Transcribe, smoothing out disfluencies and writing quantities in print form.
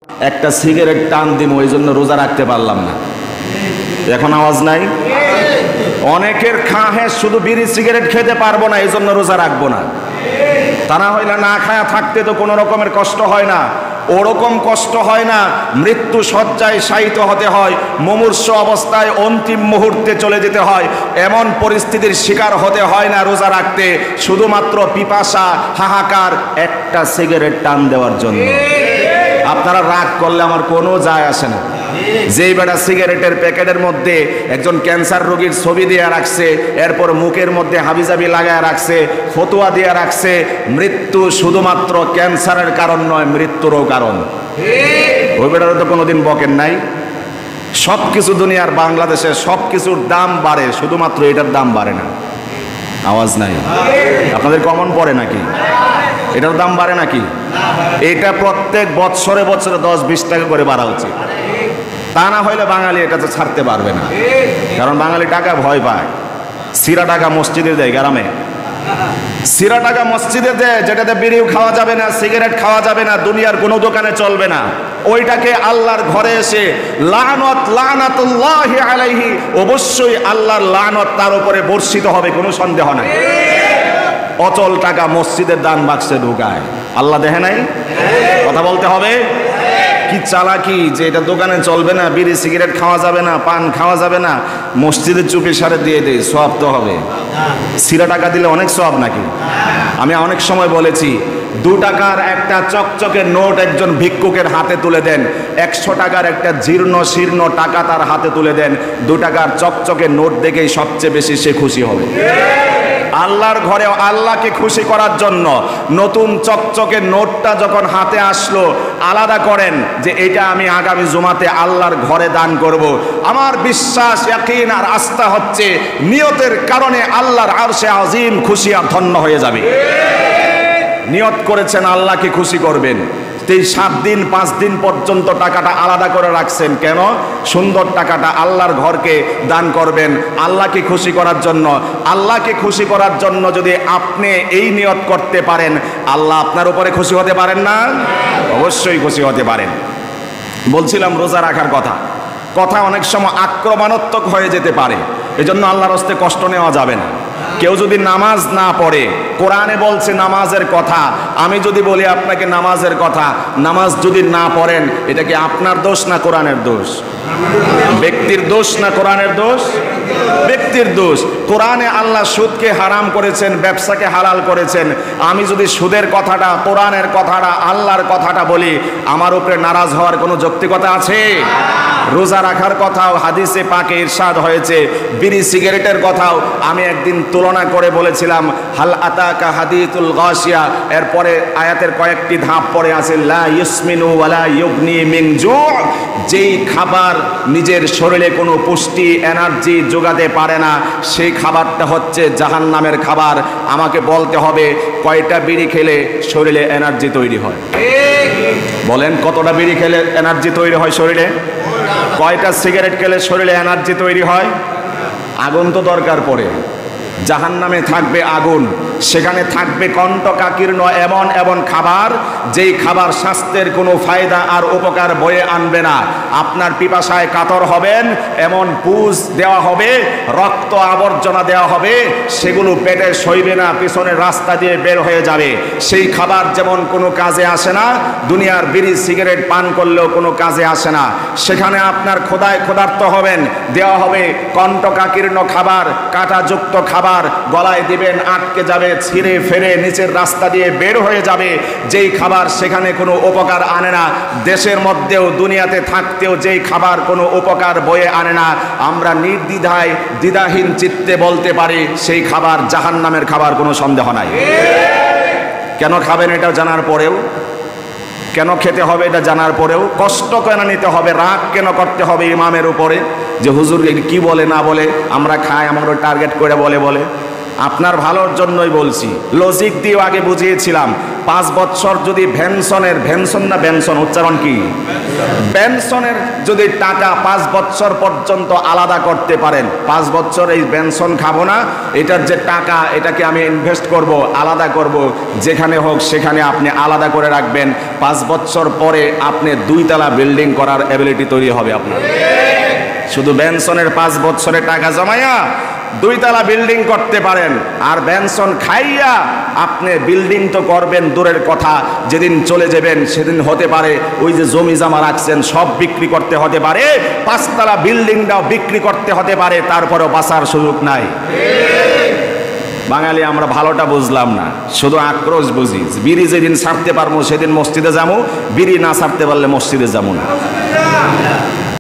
একটা সিগারেট টান দিব, ওই জন্য রোজা রাখতে পারলাম না। এখন আওয়াজ নাই? অনেকের খাহে শুধু বিড়ি সিগারেট খেতে পারবো না, এই জন্য রোজা রাখবো না। তা না হইলে না খায়া থাকতে তো কোনো রকমের কষ্ট হয় না, ওরকম কষ্ট হয় না। মৃত্যু শয্যায় শায়িত হতে হয়, মুমূর্ষু অবস্থায় অন্তিম মুহূর্তে চলে যেতে হয়, এমন পরিস্থিতির শিকার হতে হয় না রোজা রাখতে, শুধুমাত্র পিপাসা হাহাকার একটা সিগারেট টান দেওয়ার জন্য। আপনারা রাগ করলে আমার কোনো যায় আসে না। যেই বেটা সিগারেটের প্যাকেটের মধ্যে একজন ক্যান্সার রোগীর ছবি দিয়ে রাখছে, এরপর মুখের মধ্যে হাবিজাবি লাগায় রাখছে, ফতুয়া দিয়ে রাখছে, মৃত্যু শুধুমাত্র ক্যান্সারের কারণ নয়, মৃত্যুরও কারণ। ওই বেটারও তো কোনোদিন বকেন নাই। সব কিছু দুনিয়ার বাংলাদেশে সব কিছুর দাম বাড়ে, শুধুমাত্র এটার দাম বাড়ে না। আওয়াজ নাই? আপনাদের কমন পড়ে নাকি? এটার দাম বাড়ে নাকি? এটা প্রত্যেক বছরে বছরে 10-20 টাকা করে বাড়া উচিত। তা না হইলে বাঙালি এটা তো ছাড়তে পারবে না। কারণ বাঙালি টাকা ভয় পায়। সিরা টাকা মসজিদে দেয়, গ্রামে সিরা টাকা মসজিদে দেয়, যেটাতে বিড়িও খাওয়া যাবে না, সিগারেট খাওয়া যাবে না, দুনিয়ার কোনো দোকানে চলবে না। ওইটাকে আল্লাহর ঘরে এসে লানত, লানাতুল্লাহি আলাইহি, অবশ্যই আল্লাহর লানত তার উপরে বর্ষিত হবে, কোনো সন্দেহ নাই। অচল টাকা মসজিদের দান বাক্সে ঢুকায়, আল্লাহ দেখে নাই? কথা বলতে হবে। কি চালাকি যে এটা দোকানে চলবে না, বিড়ি সিগারেট খাওয়া যাবে না, পান খাওয়া যাবে না, মসজিদের চুপি সারে দিয়ে দেয়, সওয়াব তো হবে। সিরা টাকা দিলে অনেক সওয়াব নাকি? আমি অনেক সময় বলেছি, 2 টাকার একটা চকচকে নোট একজন ভিক্ষুকের হাতে তুলে দেন, 100 টাকার একটা জীর্ণ শীর্ণ টাকা তার হাতে তুলে দেন, 2 টাকার চকচকে নোট দেখেই সবচেয়ে বেশি সে খুশি হবে। আল্লাহর ঘরে আল্লাহকে খুশি করার জন্য নতুন চকচকে নোটটা যখন হাতে আসলো, আলাদা করেন যে এটা আমি আগামী জুমাতে আল্লাহর ঘরে দান করব। আমার বিশ্বাস, ইয়াকিন আর আস্থা হচ্ছে নিয়তের কারণে আল্লাহর আরশে আজিম খুশি আর ধন্য হয়ে যাবে। নিয়ত করেছেন আল্লাহকে খুশি করবেন, 7 দিন 5 দিন পর্যন্ত টাকাটা আলাদা করে রাখছেন কেন? সুন্দর টাকাটা আল্লাহর ঘরকে দান করবেন আল্লাহকে খুশি করার জন্য। আল্লাহকে খুশি করার জন্য যদি আপনি এই নিয়ত করতে পারেন, আল্লাহ আপনার উপরে খুশি হতে পারেন না? অবশ্যই খুশি হতে পারেন। বলছিলাম রোজা রাখার কথা, কথা অনেক সময় আক্রমণাত্মক হয়ে যেতে পারে, এজন্য আল্লাহর হস্তে কষ্ট নেওয়া যাবে না। কেউ যদি নামাজ না পড়ে, কোরআনে বলছে নামাজের কথা, আমি যদি বলি আপনাকে নামাজের কথা, নামাজ যদি না পড়েন, এটা কি আপনার দোষ না কোরআনের দোষ? ব্যক্তির দোষ না কোরআনের দোষ? ব্যক্তির দোষ। কোরআনে আল্লাহ সুদকে হারাম করেছেন, ব্যবসাকে হালাল করেছেন। আমি যদি সুদের কথাটা, কোরআনের কথাটা, আল্লাহর কথাটা বলি, আমার উপরে নারাজ হওয়ার কোনো যৌক্তিকতা আছে? রোজা রাখার কথাও হাদিসে পাকে ইরশাদ হয়েছে, বিড়ি সিগারেটের কথাও আমি একদিন তুলনা করে বলেছিলাম, হাল আতাকা হাদিসুল গাশিয়া, এরপরে আয়াতের কয়েকটি ধাপ পরে আছে, লা ইউসমিনু ওয়ালা ইউগনি মিন জু', যেই খাবার নিজের শরীরে কোনো পুষ্টি এনার্জি যোগাতে পারে না, সেই খাবারটা হচ্ছে জাহান্নামের খাবার। আমাকে বলতে হবে কয়টা বিড়ি খেলে শরীরে এনার্জি তৈরি হয়? বলেন, কতটা বিড়ি খেলে এনার্জি তৈরি হয় শরীরে? কয়টা সিগারেট খেলে শরীরে এনার্জি তৈরি হয়? আগুন তো দরকার পড়ে। জাহান্নামে থাকবে আগুন, সেখানে থাকবে কণ্টকাকীর্ণ এমন এমন খাবার, যেই খাবার স্বাস্থ্যের কোনো ফায়দা আর উপকার বয়ে আনবে না। আপনার পিপাসায় কাতর হবেন, এমন পুজ দেওয়া হবে, রক্ত আবর্জনা দেওয়া হবে, সেগুলো পেটে সইবে না, পিছনের রাস্তা দিয়ে বের হয়ে যাবে। সেই খাবার যেমন কোনো কাজে আসে না, দুনিয়ার বিড়ি সিগারেট পান করলেও কোনো কাজে আসে না। সেখানে আপনার ক্ষুধার্ত হবেন, দেওয়া হবে কণ্টকাকীর্ণ খাবার, কাঁটাযুক্ত খাবার, গলায় দিবেন, আটকে যাবে, ছিঁড়ে ফেরে নিচের রাস্তা দিয়ে বের হয়ে যাবে। যেই খাবার সেখানে কোনো উপকার আনে না, দেশের মধ্যেও দুনিয়াতে থাকতেও যেই খাবার কোনো উপকার বয়ে আনে না, আমরা নির্দ্বিধায় দ্বিধাহীন চিত্তে বলতে পারি সেই খাবার জাহান্নামের খাবার, কোনো সন্দেহ নাই। কেন খাবেন এটা জানার পরেও, কেন খেতে হবে এটা জানার পরেও কষ্ট কেন নিতে হবে, রাগ কেন করতে হবে ইমামের উপরে যে হুজুর কি বলে না বলে আমরা খাই, আমাকে টার্গেট করে বলে? আপনার ভালোর জন্যই বলছি। লজিক দিয়েও আগে বুঝিয়েছিলাম, 5 বছর যদি ভ্যানসন না ব্যঞ্জন উচ্চারণ কি পেনশনের যদি টাকা 5 বছর পর্যন্ত আলাদা করতে পারেন, 5 বছর এই পেনশন খাবো না, এটার যে টাকা এটাকে আমি ইনভেস্ট করব, আলাদা করব, যেখানে হোক সেখানে আপনি আলাদা করে রাখবেন। 5 বছর পরে আপনি 2 তলা বিল্ডিং করার এবিলিটি তৈরি হবে আপনার। শুধু পেনশনের 5 বছরে টাকা জমাইয়া 2 তলা বিল্ডিং করতে পারেন। আর পেনশন খাইয়া আপনি বিল্ডিং তো করবেন দূরের কথা, যেদিন চলে যাবেন সেদিন হতে পারে ওই যে জমি জমা রাখছেন সব বিক্রি করতে হতে পারে, 5 তলা বিল্ডিংটাও বিক্রি করতে হতে পারে, তারপরেও বাঁচার সুযোগ নাই। বাঙালি আমরা ভালোটা বুঝলাম না, শুধু আক্রোশ বুঝি। বিড়ি যেদিন ছাড়তে পারবো সেদিন মসজিদে যাবো, বিড়ি না ছাড়তে পারলে মসজিদে যাবো না।